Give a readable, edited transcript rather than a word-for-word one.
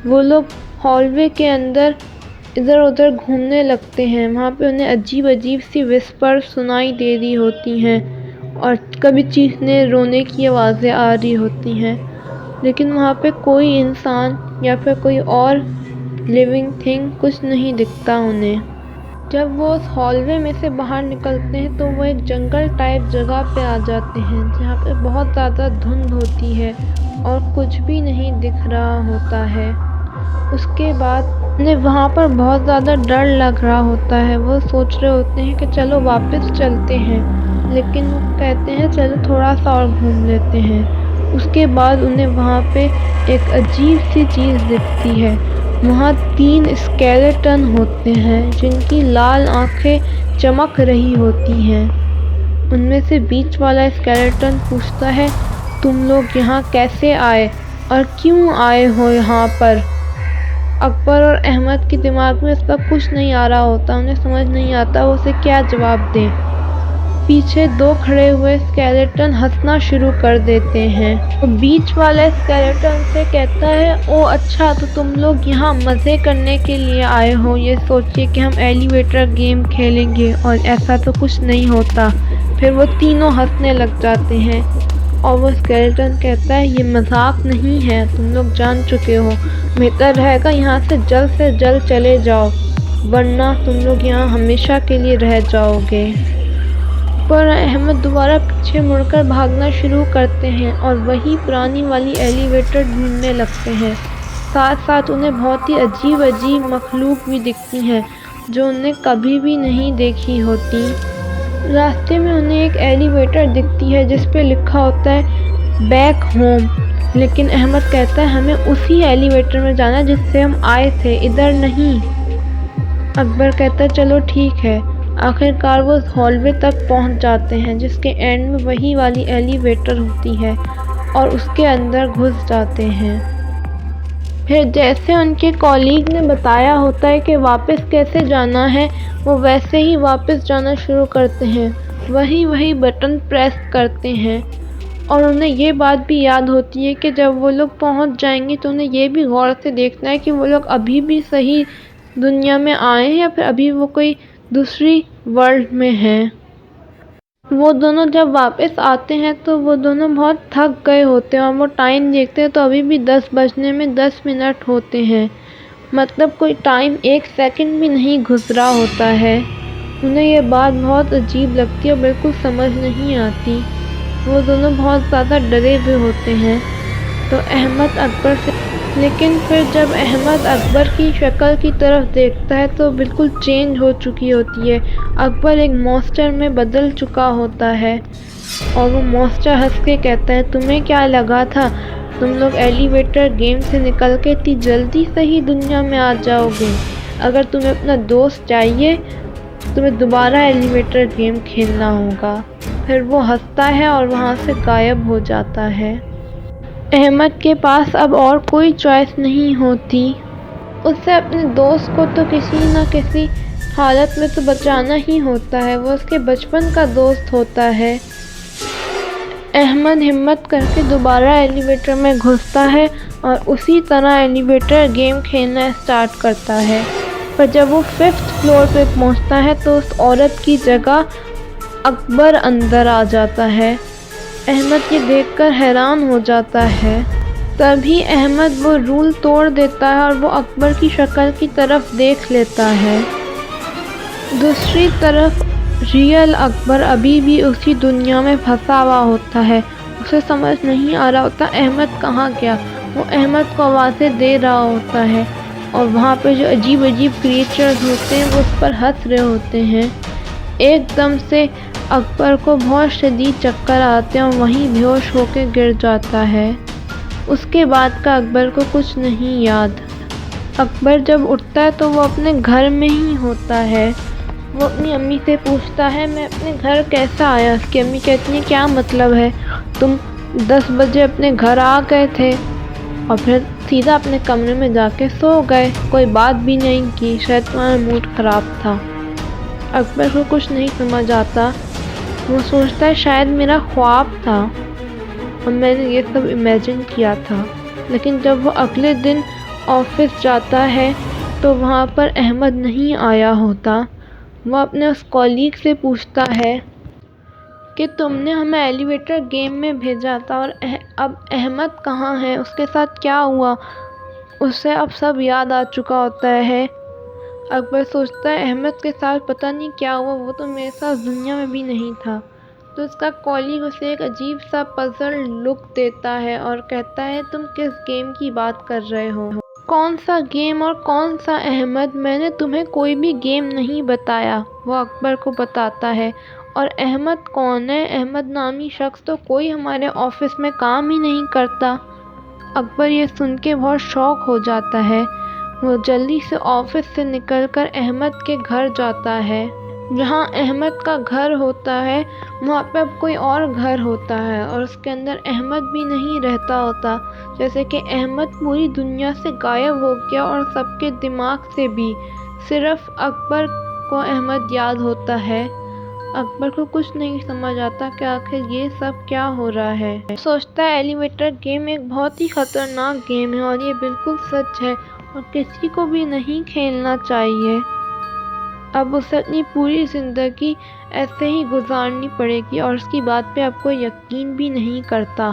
وہ لوگ ہال وے کے اندر ادھر ادھر گھومنے لگتے ہیں. وہاں پہ انہیں عجیب عجیب سی وسپر سنائی دے رہی ہوتی ہیں اور کبھی چیخنے رونے کی آوازیں آ رہی ہوتی ہیں، لیکن وہاں پہ کوئی انسان یا پھر کوئی اور لیونگ تھنگ کچھ نہیں دکھتا انہیں. جب وہ اس ہال وے میں سے باہر نکلتے ہیں تو وہ ایک جنگل ٹائپ جگہ پہ آ جاتے ہیں جہاں پہ بہت زیادہ دھند ہوتی ہے اور کچھ بھی نہیں دکھ رہا ہوتا ہے. اس کے بعد انہیں وہاں پر بہت زیادہ ڈر لگ رہا ہوتا ہے. وہ سوچ رہے ہوتے ہیں کہ چلو واپس چلتے ہیں، لیکن وہ کہتے ہیں چلو تھوڑا سا اور گھوم لیتے ہیں. اس کے بعد انہیں وہاں پہ ایک عجیب سی چیز دکھتی ہے. وہاں 3 اسکیلیٹن ہوتے ہیں جن کی لال آنکھیں چمک رہی ہوتی ہیں. ان میں سے بیچ والا اسکیلیٹن پوچھتا ہے تم لوگ یہاں کیسے آئے اور کیوں آئے ہو یہاں پر؟ اکبر اور احمد کے دماغ میں اس وقت کچھ نہیں آ رہا ہوتا. انہیں سمجھ نہیں آتا وہ اسے کیا جواب دیں. پیچھے 2 کھڑے ہوئے اسکیلیٹن ہنسنا شروع کر دیتے ہیں. وہ بیچ والا اسکیلیٹن سے کہتا ہے او اچھا، تو تم لوگ یہاں مزے کرنے کے لیے آئے ہو، یہ سوچیے کہ ہم ایلیویٹر گیم کھیلیں گے، اور ایسا تو کچھ نہیں ہوتا. پھر وہ تینوں ہنسنے لگ جاتے ہیں اور وہ اسکیلیٹن کہتا ہے یہ مذاق نہیں ہے، تم لوگ جان چکے ہو، بہتر رہے گا یہاں سے جلد چلے جاؤ ورنہ تم لوگ یہاں ہمیشہ کے لیے رہ جاؤ گے. پر احمد دوبارہ پیچھے مڑ کر بھاگنا شروع کرتے ہیں اور وہی پرانی والی ایلیویٹر ڈھونڈنے لگتے ہیں. ساتھ ساتھ انہیں بہت ہی عجیب عجیب مخلوق بھی دکھتی ہیں جو انہیں کبھی بھی نہیں دیکھی ہوتی. راستے میں انہیں ایک ایلیویٹر دکھتی ہے جس پہ لکھا ہوتا ہے بیک ہوم، لیکن احمد کہتا ہے ہمیں اسی ایلیویٹر میں جانا جس سے ہم آئے تھے، ادھر نہیں. اکبر کہتا ہے چلو ٹھیک ہے. آخر کار وہ ہال وے تک پہنچ جاتے ہیں جس کے اینڈ میں وہی والی ایلیویٹر ہوتی ہے اور اس کے اندر گھس جاتے ہیں. پھر جیسے ان کے کولیگ نے بتایا ہوتا ہے کہ واپس کیسے جانا ہے، وہ ویسے ہی واپس جانا شروع کرتے ہیں. وہی بٹن پریس کرتے ہیں اور انہیں یہ بات بھی یاد ہوتی ہے کہ جب وہ لوگ پہنچ جائیں گے تو انہیں یہ بھی غور سے دیکھنا ہے کہ وہ لوگ ابھی بھی صحیح دنیا میں آئے ہیں یا پھر ابھی وہ کوئی دوسری ورلڈ میں ہیں. وہ دونوں جب واپس آتے ہیں تو وہ دونوں بہت تھک گئے ہوتے ہیں اور وہ ٹائم دیکھتے ہیں تو ابھی بھی 10 بجنے میں 10 منٹ ہوتے ہیں، مطلب کوئی ٹائم 1 سیکنڈ بھی نہیں گزرا ہوتا ہے. انہیں یہ بات بہت عجیب لگتی ہے اور بالکل سمجھ نہیں آتی. وہ دونوں بہت زیادہ ڈرے ہوئے ہوتے ہیں تو احمد اکبر سے، لیکن پھر جب احمد اکبر کی شکل کی طرف دیکھتا ہے تو بالکل چینج ہو چکی ہوتی ہے. اکبر ایک مونسٹر میں بدل چکا ہوتا ہے اور وہ مونسٹر ہنس کے کہتا ہے تمہیں کیا لگا تھا تم لوگ ایلیویٹر گیم سے نکل کے اتنی جلدی صحیح دنیا میں آ جاؤ گے؟ اگر تمہیں اپنا دوست چاہیے تمہیں دوبارہ ایلیویٹر گیم کھیلنا ہوگا. پھر وہ ہنستا ہے اور وہاں سے غائب ہو جاتا ہے. احمد کے پاس اب اور کوئی چوائس نہیں ہوتی، اسے اپنے دوست کو تو کسی نہ کسی حالت میں تو بچانا ہی ہوتا ہے. وہ اس کے بچپن کا دوست ہوتا ہے. احمد ہمت کر کے دوبارہ ایلیویٹر میں گھستا ہے اور اسی طرح ایلیویٹر گیم کھیلنا اسٹارٹ کرتا ہے. پر جب وہ 5th فلور پہ پہنچتا ہے تو اس عورت کی جگہ اکبر اندر آ جاتا ہے. احمد یہ دیکھ کر حیران ہو جاتا ہے. تبھی احمد وہ رول توڑ دیتا ہے اور وہ اکبر کی شکل کی طرف دیکھ لیتا ہے. دوسری طرف ریئل اکبر ابھی بھی اسی دنیا میں پھنسا ہوا ہوتا ہے. اسے سمجھ نہیں آ رہا ہوتا احمد کہاں گیا. وہ احمد کو آوازیں دے رہا ہوتا ہے اور وہاں پہ جو عجیب عجیب کریچرز ہوتے ہیں وہ اس پر ہنس رہے ہوتے ہیں. ایک دم سے اکبر کو بہت شدید چکر آتے ہیں اور وہیں بے ہوش ہو کے گر جاتا ہے. اس کے بعد کا اکبر کو کچھ نہیں یاد. اکبر جب اٹھتا ہے تو وہ اپنے گھر میں ہی ہوتا ہے. وہ اپنی امی سے پوچھتا ہے میں اپنے گھر کیسا آیا؟ اس کی امی کہتی ہیں کیا مطلب ہے، تم 10 بجے اپنے گھر آ گئے تھے اور پھر سیدھا اپنے کمرے میں جا کے سو گئے، کوئی بات بھی نہیں کی، شاید تمہارا موڈ خراب تھا. اکبر کو کچھ نہیں سمجھ آتا. وہ سوچتا ہے شاید میرا خواب تھا اور میں نے یہ سب امیجن کیا تھا. لیکن جب وہ اگلے دن آفس جاتا ہے تو وہاں پر احمد نہیں آیا ہوتا۔ وہ اپنے اس کولیگ سے پوچھتا ہے کہ تم نے ہمیں ایلیویٹر گیم میں بھیجا تھا اور اب احمد کہاں ہے، اس کے ساتھ کیا ہوا؟ اسے اب سب یاد آ چکا ہوتا ہے۔ اکبر سوچتا ہے احمد کے ساتھ پتہ نہیں کیا ہوا، وہ تو میرے ساتھ دنیا میں بھی نہیں تھا۔ تو اس کا کولیگ اسے ایک عجیب سا پزل لک دیتا ہے اور کہتا ہے تم کس گیم کی بات کر رہے ہو؟ کون سا گیم اور کون سا احمد؟ میں نے تمہیں کوئی بھی گیم نہیں بتایا، وہ اکبر کو بتاتا ہے۔ اور احمد کون ہے؟ احمد نامی شخص تو کوئی ہمارے آفس میں کام ہی نہیں کرتا۔ اکبر یہ سن کے بہت شاک ہو جاتا ہے۔ وہ جلدی سے آفس سے نکل کر احمد کے گھر جاتا ہے۔ جہاں احمد کا گھر ہوتا ہے وہاں پہ اب کوئی اور گھر ہوتا ہے اور اس کے اندر احمد بھی نہیں رہتا ہوتا، جیسے کہ احمد پوری دنیا سے غائب ہو گیا اور سب کے دماغ سے بھی۔ صرف اکبر کو احمد یاد ہوتا ہے۔ اکبر کو کچھ نہیں سمجھ آتا کہ آخر یہ سب کیا ہو رہا ہے۔ سوچتا ہے ایلیویٹر گیم ایک بہت ہی خطرناک گیم ہے اور یہ بالکل سچ ہے اور کسی کو بھی نہیں کھیلنا چاہیے۔ اب اسے اپنی پوری زندگی ایسے ہی گزارنی پڑے گی اور اس کی بات پہ اب کوئی یقین بھی نہیں کرتا۔